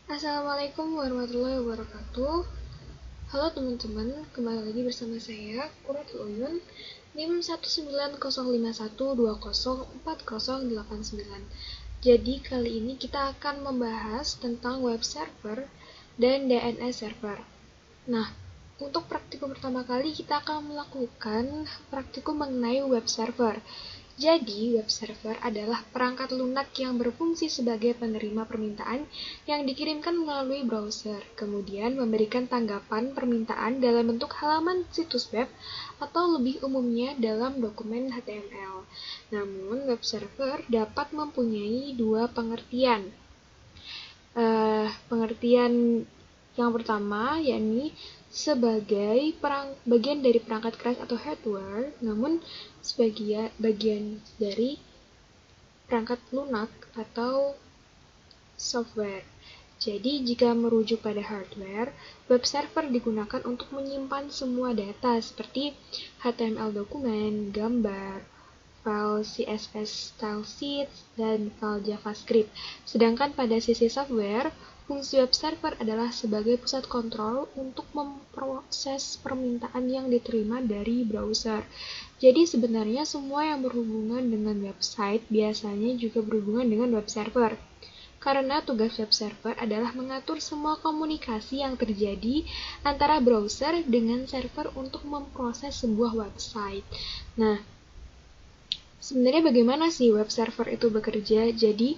Assalamualaikum warahmatullahi wabarakatuh. Halo teman-teman, kembali lagi bersama saya, Quratul Uyun, NIM 1905120408089. Jadi kali ini kita akan membahas tentang web server dan DNS server. Nah, untuk praktikum pertama kali kita akan melakukan praktikum mengenai web server. Jadi, web server adalah perangkat lunak yang berfungsi sebagai penerima permintaan yang dikirimkan melalui browser, kemudian memberikan tanggapan permintaan dalam bentuk halaman situs web atau lebih umumnya dalam dokumen HTML. Namun, web server dapat mempunyai dua pengertian. Pengertian yang pertama, yakni sebagai bagian dari perangkat keras atau hardware, namun sebagai bagian dari perangkat lunak atau software. Jadi, jika merujuk pada hardware, web server digunakan untuk menyimpan semua data seperti HTML dokumen, gambar, file CSS style sheets, dan file JavaScript. Sedangkan pada sisi software, fungsi web server adalah sebagai pusat kontrol untuk memproses permintaan yang diterima dari browser. Jadi sebenarnya semua yang berhubungan dengan website biasanya juga berhubungan dengan web server. Karena tugas web server adalah mengatur semua komunikasi yang terjadi antara browser dengan server untuk memproses sebuah website. Nah, sebenarnya bagaimana sih web server itu bekerja? Jadi,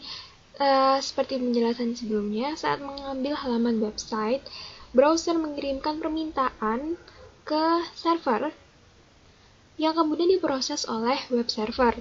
seperti penjelasan sebelumnya, saat mengambil halaman website, browser mengirimkan permintaan ke server yang kemudian diproses oleh web server.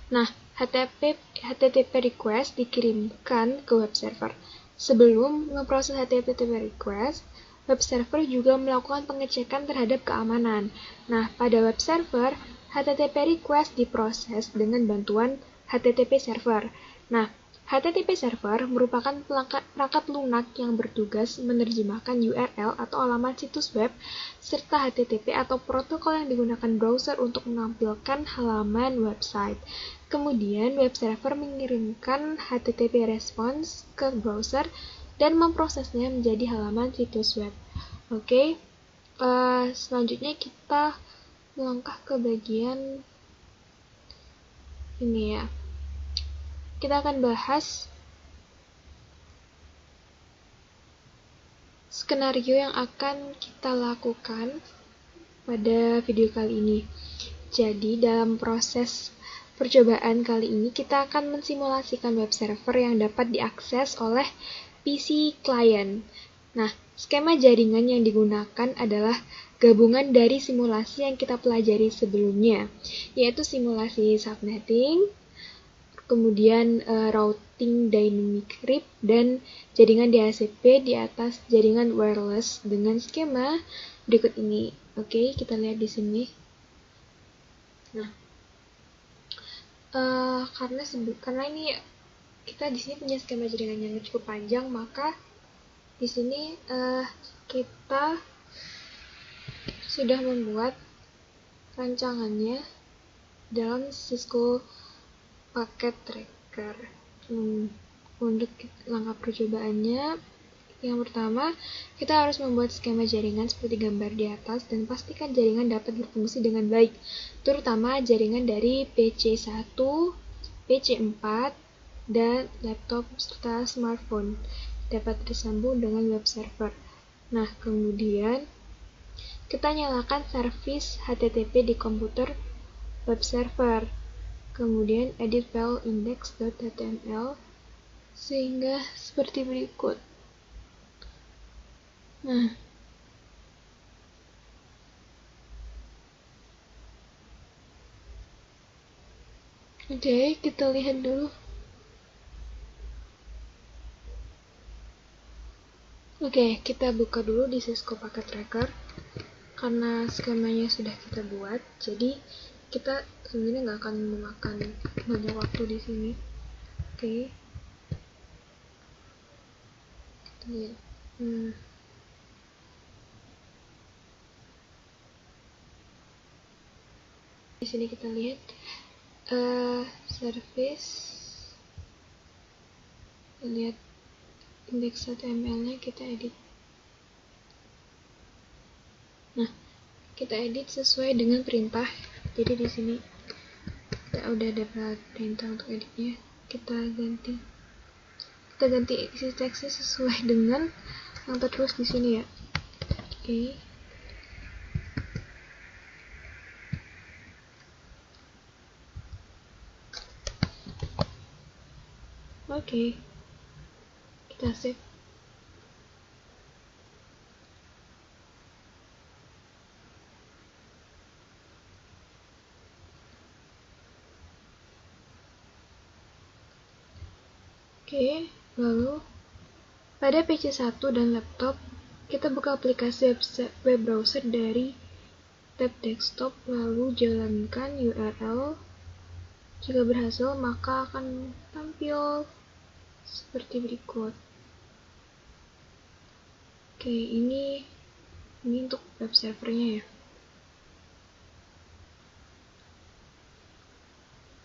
Nah, HTTP request dikirimkan ke web server. Sebelum memproses HTTP request, web server juga melakukan pengecekan terhadap keamanan. Nah, pada web server, HTTP request diproses dengan bantuan HTTP server. Nah, HTTP server merupakan perangkat lunak yang bertugas menerjemahkan URL atau alamat situs web serta HTTP atau protokol yang digunakan browser untuk menampilkan halaman website. Kemudian, web server mengirimkan HTTP response ke browser dan memprosesnya menjadi halaman situs web. Oke, selanjutnya kita melangkah ke bagian ini ya. Kita akan bahas skenario yang akan kita lakukan pada video kali ini. Jadi, dalam proses percobaan kali ini, kita akan mensimulasikan web server yang dapat diakses oleh PC client. Nah, skema jaringan yang digunakan adalah gabungan dari simulasi yang kita pelajari sebelumnya, yaitu simulasi subnetting, kemudian routing dynamic RIP, dan jaringan DHCP di atas jaringan wireless dengan skema berikut ini. Oke, kita lihat di sini. Nah, karena ini kita di sini punya skema jaringan yang cukup panjang, maka di sini kita sudah membuat rancangannya dalam Cisco Packet Tracker. Untuk langkah percobaannya, yang pertama, kita harus membuat skema jaringan seperti gambar di atas dan pastikan jaringan dapat berfungsi dengan baik, terutama jaringan dari PC1, PC4, dan laptop serta smartphone dapat tersambung dengan web server. Nah, kemudian kita nyalakan service HTTP di komputer web server. Kemudian edit file index.html sehingga seperti berikut. Nah, oke, kita lihat dulu. Oke, kita buka dulu di Cisco Packet Tracker. Karena skemanya sudah kita buat, jadi kita sebenarnya nggak akan memakan banyak waktu di sini. Oke. Kita lihat. Di sini kita lihat service. Lihat index.html-nya kita edit. Nah, kita edit sesuai dengan perintah. Jadi di sini kita udah dapat perintah untuk editnya. Kita ganti isi teksnya sesuai dengan yang tertulis di sini ya. Oke. Kita save. Oke, lalu pada PC 1 dan laptop, kita buka aplikasi web browser dari tab desktop, lalu jalankan URL. Jika berhasil, maka akan tampil seperti berikut. Oke, ini untuk web servernya ya.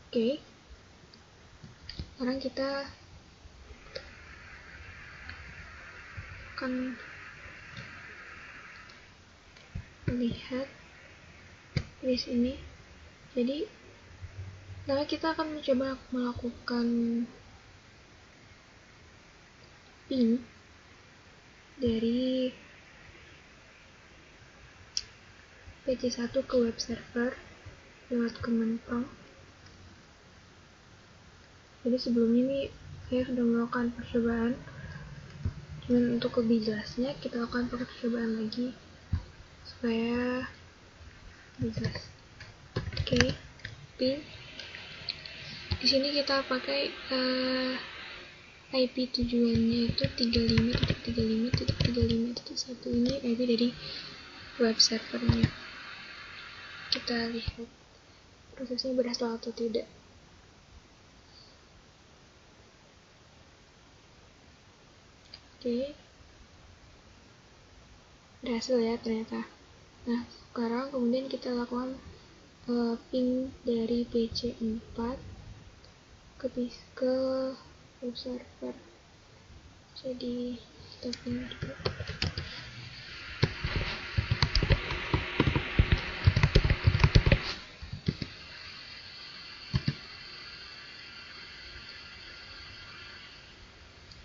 Oke, sekarang kita akan lihat di sini. Jadi, nah kita akan mencoba melakukan ping dari PC1 ke web server lewat command prompt. Jadi sebelumnya ini saya sudah melakukan percobaan, cuman untuk lebih jelasnya kita lakukan percobaan lagi supaya lebih jelas. Oke, ping. Di sini kita pakai IP tujuannya itu 35.35.35.1. Ini IP dari web servernya. Kita lihat prosesnya berhasil atau tidak. Oke, berhasil ya ternyata. Nah, sekarang kemudian kita lakukan ping dari PC4 ke web server. Jadi kita ping juga.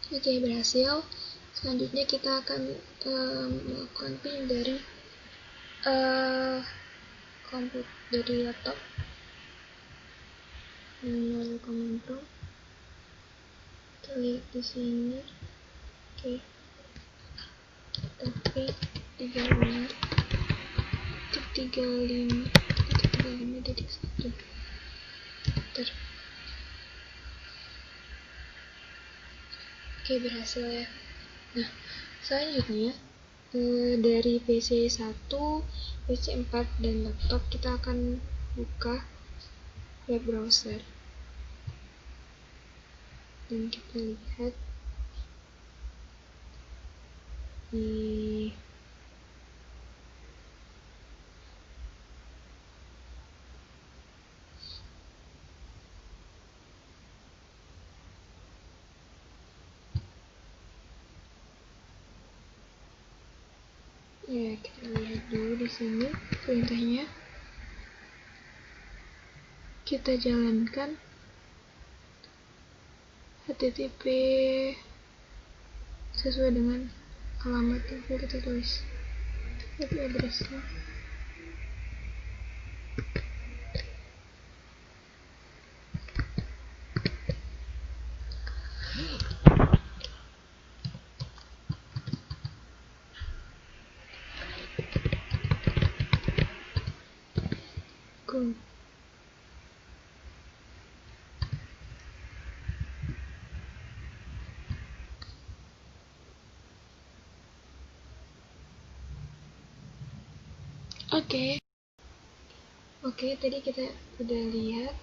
Oke, berhasil. Selanjutnya kita akan melakukan ping dari dari laptop melalui command prompt. Kita lihat di sini. Oke, tapi 35.35.1. Oke, berhasil ya. Nah, selanjutnya dari PC1, PC4 dan laptop kita akan buka web browser dan kita lihat di ya, kita lihat dulu di sini perintahnya. Kita jalankan http sesuai dengan alamat yang sudah kita tulis. IP addressnya. Go. Oke, tadi kita udah lihat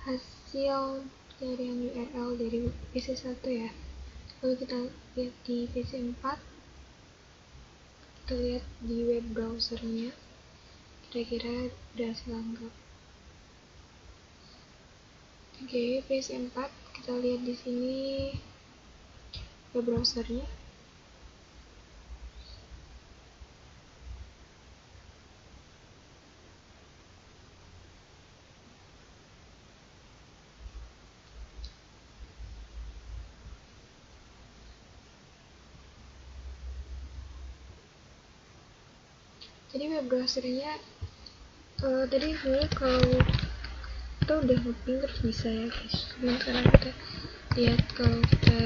hasil dari URL dari PC1 ya. Lalu kita lihat di PC4, kita lihat di web browsernya kira-kira berhasil enggak. Oke, PC4 Kita lihat di sini web browsernya. Jadi web browsernya tadi sebenarnya kalau kita udah nge-ping terus bisa ya guys. Cuman sekarang kita lihat kalau kita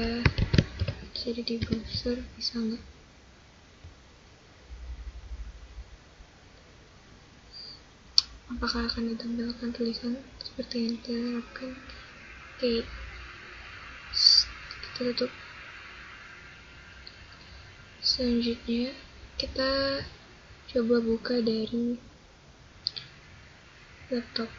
jadi di browser bisa nggak? Apakah akan ditampilkan tulisan seperti yang kita harapkan? Oke, kita tutup. Selanjutnya kita coba buka dari laptop.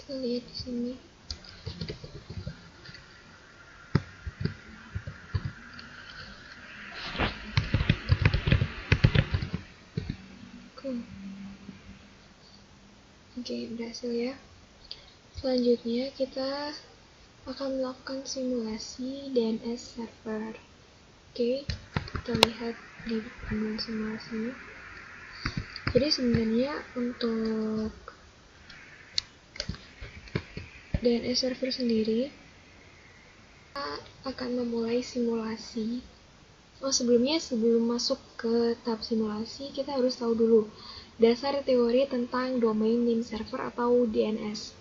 Kita lihat di sini. Oke, berhasil ya. Selanjutnya kita akan melakukan simulasi DNS server. Oke, kita lihat di panel simulasinya. Jadi sebenarnya untuk DNS server sendiri, kita akan memulai simulasi. Sebelum masuk ke tahap simulasi, kita harus tahu dulu dasar teori tentang domain name server atau DNS.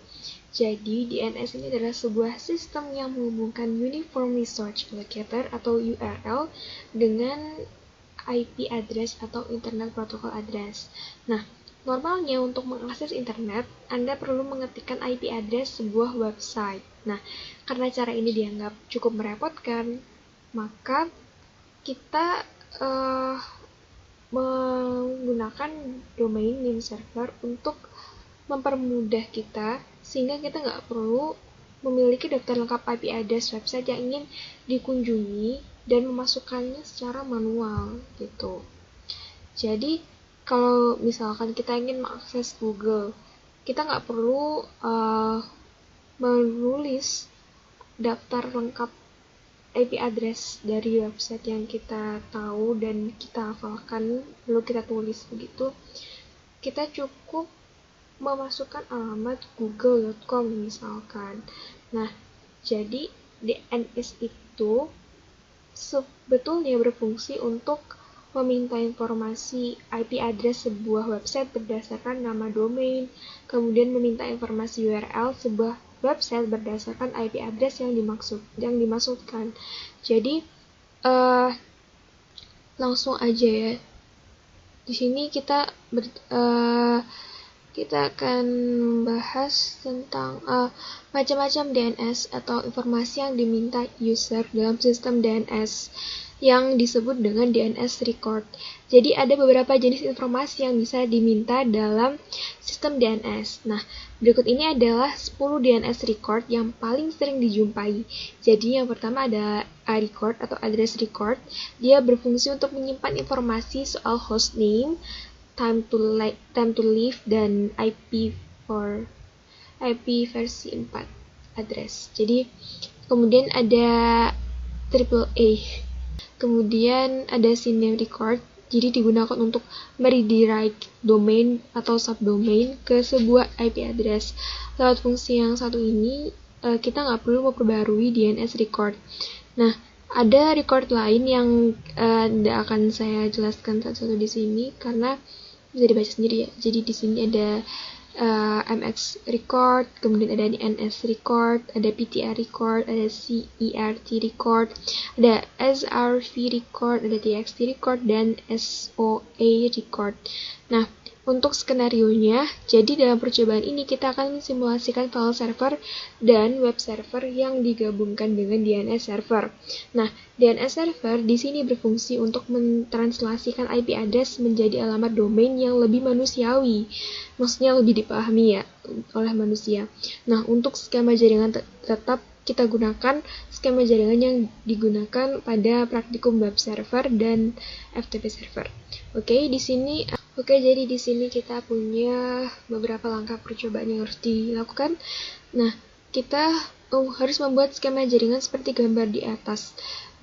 Jadi, DNS ini adalah sebuah sistem yang menghubungkan Uniform Resource Locator atau URL dengan IP address atau Internet Protocol Address. Nah, normalnya untuk mengakses internet, Anda perlu mengetikkan IP address sebuah website. Nah, karena cara ini dianggap cukup merepotkan, maka kita menggunakan domain name server untuk mempermudah kita, sehingga kita nggak perlu memiliki daftar lengkap IP address website yang ingin dikunjungi dan memasukkannya secara manual gitu. Jadi kalau misalkan kita ingin mengakses Google, kita nggak perlu menulis daftar lengkap IP address dari website yang kita tahu dan kita hafalkan, lalu kita tulis begitu. Kita cukup memasukkan alamat google.com misalkan. Nah, jadi DNS itu sebetulnya berfungsi untuk meminta informasi IP address sebuah website berdasarkan nama domain, kemudian meminta informasi URL sebuah website berdasarkan IP address yang dimaksudkan. Jadi langsung aja ya. Di sini kita akan membahas tentang macam-macam DNS atau informasi yang diminta user dalam sistem DNS yang disebut dengan DNS record. Jadi ada beberapa jenis informasi yang bisa diminta dalam sistem DNS. Nah, berikut ini adalah 10 DNS record yang paling sering dijumpai. Jadi yang pertama ada record atau address record. Dia berfungsi untuk menyimpan informasi soal host name, time to live, dan IP versi 4 address. Jadi kemudian ada AAA. Kemudian ada CNAME record, jadi digunakan untuk meredirect domain atau subdomain ke sebuah IP address. Lewat fungsi yang satu ini, kita nggak perlu memperbarui DNS record. Nah, ada record lain yang tidak akan saya jelaskan satu-satu di sini karena bisa dibaca sendiri ya. Jadi di sini ada MX record, kemudian ada NS record, ada PTR record, ada CERT record, ada SRV record, ada TXT record, dan SOA record. Nah, untuk skenario-nya, jadi dalam percobaan ini kita akan mensimulasikan file server dan web server yang digabungkan dengan DNS server. Nah, DNS server di sini berfungsi untuk mentranslasikan IP address menjadi alamat domain yang lebih manusiawi. Maksudnya lebih dipahami ya oleh manusia. Nah, untuk skema jaringan tetap kita gunakan skema jaringan yang digunakan pada praktikum web server dan FTP server. Jadi di sini kita punya beberapa langkah percobaan yang harus dilakukan. Nah, kita harus membuat skema jaringan seperti gambar di atas.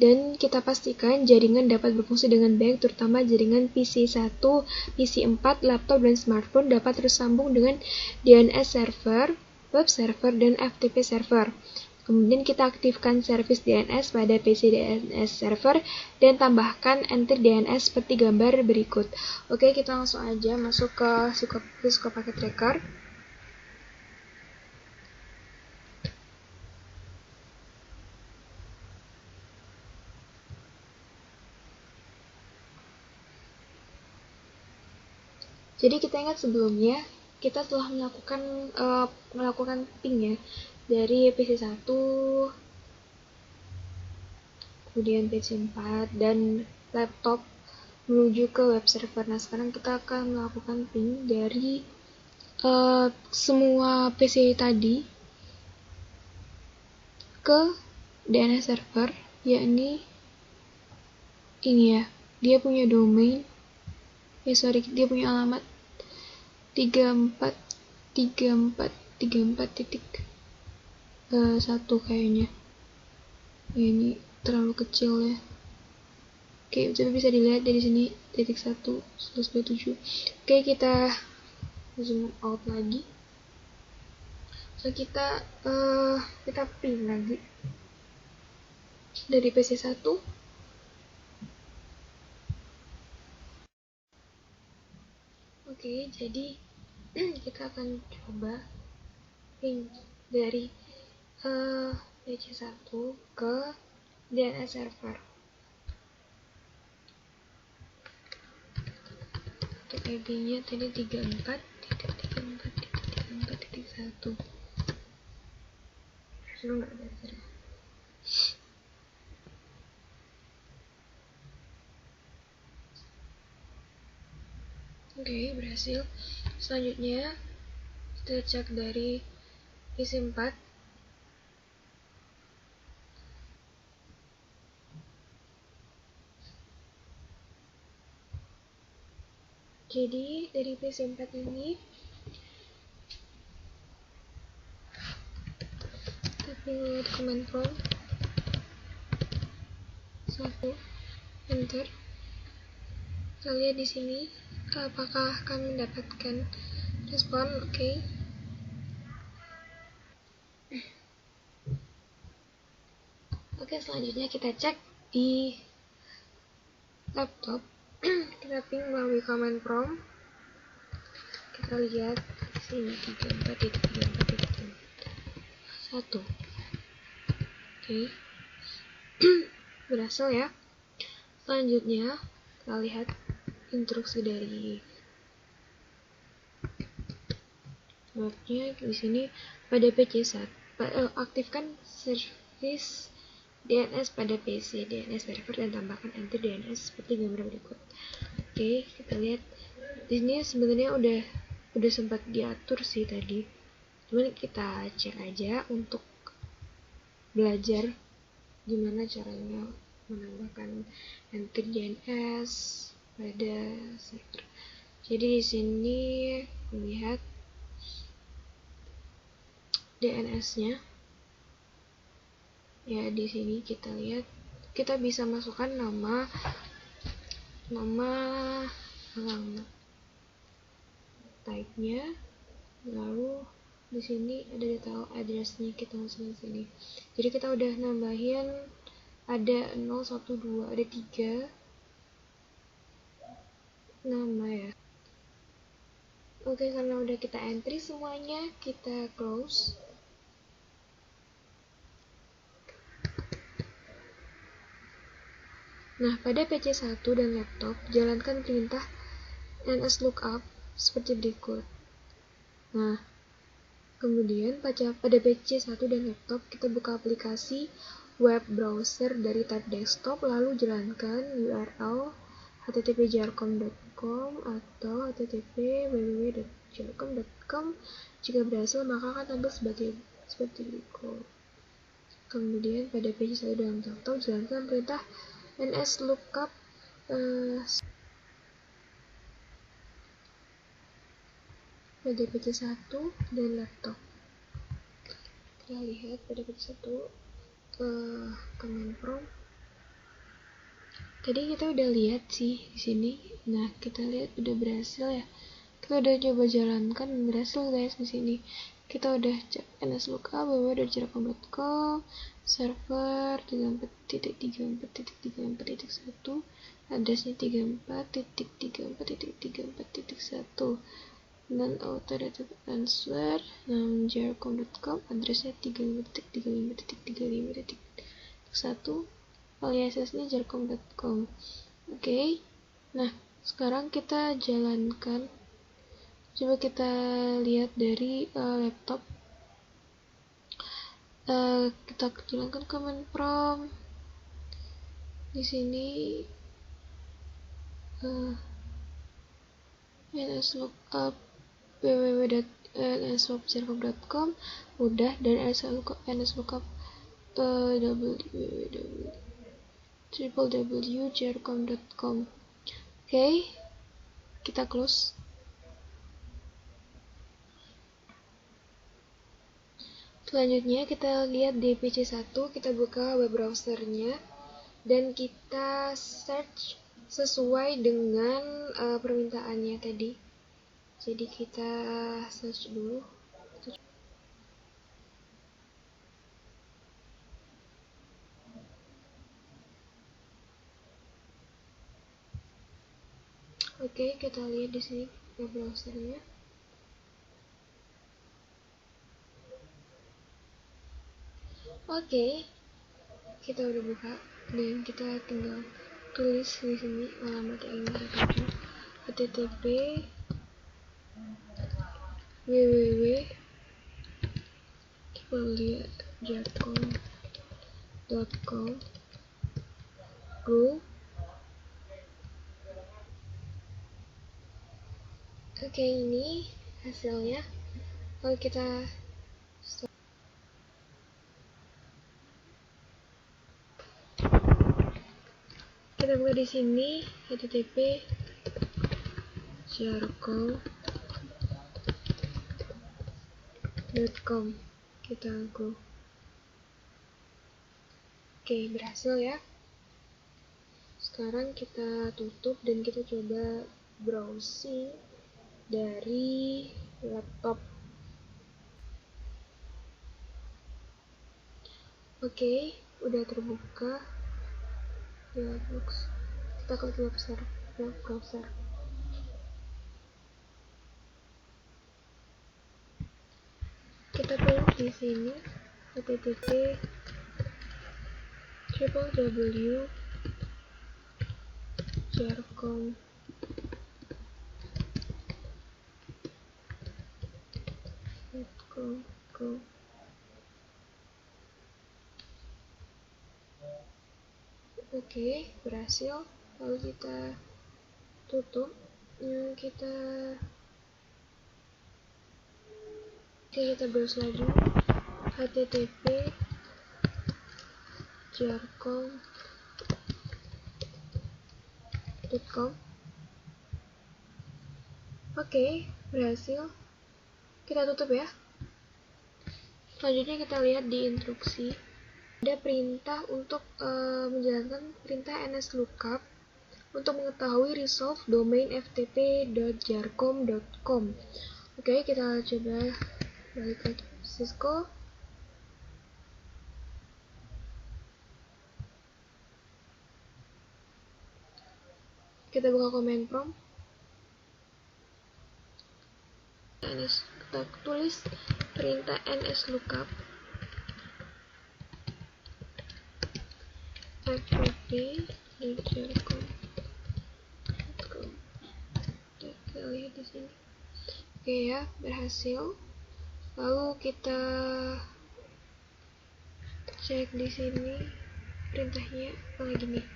Dan kita pastikan jaringan dapat berfungsi dengan baik, terutama jaringan PC1, PC4, laptop, dan smartphone dapat tersambung dengan DNS server, web server, dan FTP server. Kemudian kita aktifkan servis DNS pada PC DNS server dan tambahkan enter DNS seperti gambar berikut. Oke, kita langsung aja masuk ke Cisco Packet Tracker. Jadi kita ingat sebelumnya kita telah melakukan ping ya dari PC1, kemudian PC4 dan laptop menuju ke web server. Nah, sekarang kita akan melakukan ping dari semua PC tadi ke DNS server, yakni ini ya, dia punya domain, dia punya alamat 34.1 kayaknya. Ya, ini terlalu kecil ya. Oke, coba bisa dilihat dari sini .1/27. Oke, kita zoom out lagi. So kita pin lagi dari PC1. Oke, jadi kita akan coba ping dari PC1 ke DNS server. Untuk ID-nya tadi 34.34.34.1. Lu nggak ada. Oke, berhasil. Selanjutnya kita cek dari PC4. Jadi dari PC4 ini kita pilih command prompt 1, enter. Kita lihat di sini apakah kami mendapatkan respon. Oke, selanjutnya kita cek di laptop. Kita ping melalui command prompt. Kita lihat di sini 34.34.1. Oke. Berhasil ya. Selanjutnya kita lihat instruksi dari webnya di sini. Pada PC1 aktifkan servis DNS pada PC DNS server dan tambahkan enter DNS seperti gambar berikut. Oke, kita lihat di sini sebenarnya udah sempat diatur sih tadi, cuman kita cek aja untuk belajar gimana caranya menambahkan enter DNS pada server. Jadi di sini lihat DNS-nya. Ya, di sini kita lihat kita bisa masukkan nama alamat, type-nya, lalu di sini ada detail address-nya, kita masukin sini. Jadi kita udah nambahin ada 0, 1, 2, ada 3 nama ya. Oke, karena udah kita entry semuanya, kita close. Nah, pada PC1 dan laptop, jalankan perintah nslookup seperti berikut. Nah, kemudian pada PC1 dan laptop, kita buka aplikasi web browser dari tab desktop, lalu jalankan URL http://jarcom.com atau http://www.jarcom.com. Jika berhasil, maka akan tampil seperti berikut. Kemudian pada page 1 dalam laptop jalankan perintah nslookup pada page 1 dan laptop. Kita lihat pada page 1 command prompt. Tadi kita udah lihat sih di sini. Nah, kita lihat udah berhasil ya. Kita udah coba jalankan dan berhasil guys di sini. Kita udah cek nslookup www.jarkom.com server 34.34.34.1 addressnya 34.34.34.1 dan auto data answer jarkom.com addressnya 35.35.35.1 aliasnya jarkom.com. Oke. Nah, sekarang kita jalankan. Coba kita lihat dari laptop. Kita jalankan command prompt. Di sini nslookup www.nslookup.jarkom udah, dan nslookup www.jarkom.com. Oke, kita close. Selanjutnya kita lihat di PC1, kita buka web browsernya dan kita search sesuai dengan permintaannya tadi. Jadi kita search dulu. Oke, kita lihat di sini web browsernya. Oke, kita udah buka dan kita tinggal tulis di sini alamat yang ingin kita tuju. http www.jarkom.com go. Oke, ini hasilnya. Lalu kita buka di sini http jarkom.com, kita go. Oke, berhasil ya. Sekarang kita tutup dan kita coba browsing dari laptop. Oke, udah terbuka di box. Kita klik web browser. Kita pilih di sini http www.jarkom.com. Oke, berhasil. Lalu kita tutup. Kita browse lagi http jarkom.com. Oke, berhasil. Kita tutup ya. Selanjutnya kita lihat di instruksi. Ada perintah untuk menjalankan perintah nslookup untuk mengetahui resolve domain ftp.jarkom.com. Oke, kita coba balik lagi Cisco. Kita buka command prompt. Kita tulis perintah nslookup ftp.jarkom.com. Kita lihat di sini. Oke ya, berhasil. Lalu kita cek di sini perintahnya lagi nih.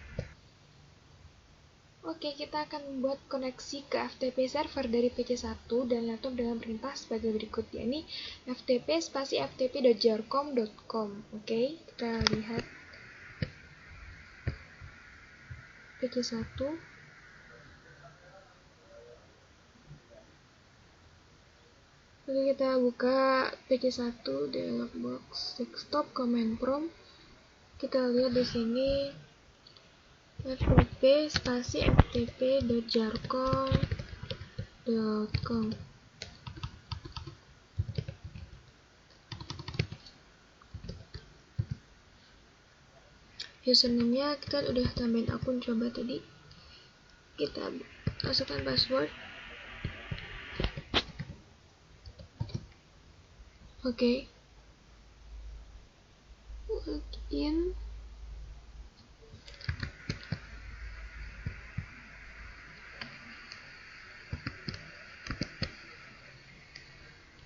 Oke, kita akan membuat koneksi ke FTP server dari PC1 dan laptop dengan perintah sebagai berikut, yakni ftp spasi ftp.jarcom.com. Oke, kita lihat PC1. Oke, kita buka PC1 dialog box desktop command prompt. Kita lihat di sini ftp spasi ftp.jarcom.com. Username-nya kita udah tambahin akun coba tadi. Kita masukkan password. Oke. Login.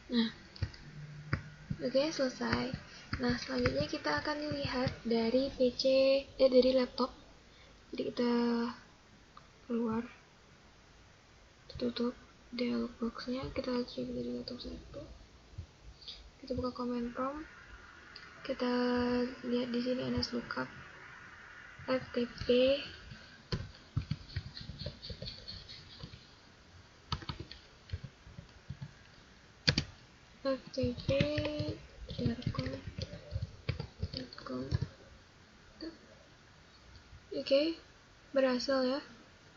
Nah, oke, selesai. Nah, selanjutnya kita akan lihat dari dari laptop. Jadi kita keluar, tutup dialog box-nya, kita cek dari laptop satu. Kita buka command prompt. Kita lihat di sini nslookup ftp jarcom.com. Oke, berhasil ya.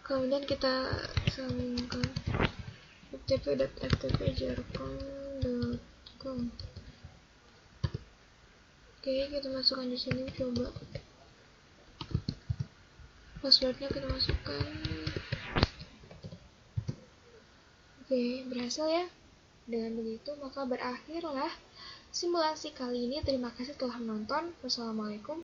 Kemudian kita sambungkan ftp.ftp.jarcom.com. Oke, kita masukkan di sini, coba passwordnya kita masukkan. Oke, berhasil ya. Dengan begitu maka berakhirlah simulasi kali ini. Terima kasih telah menonton. Wassalamualaikum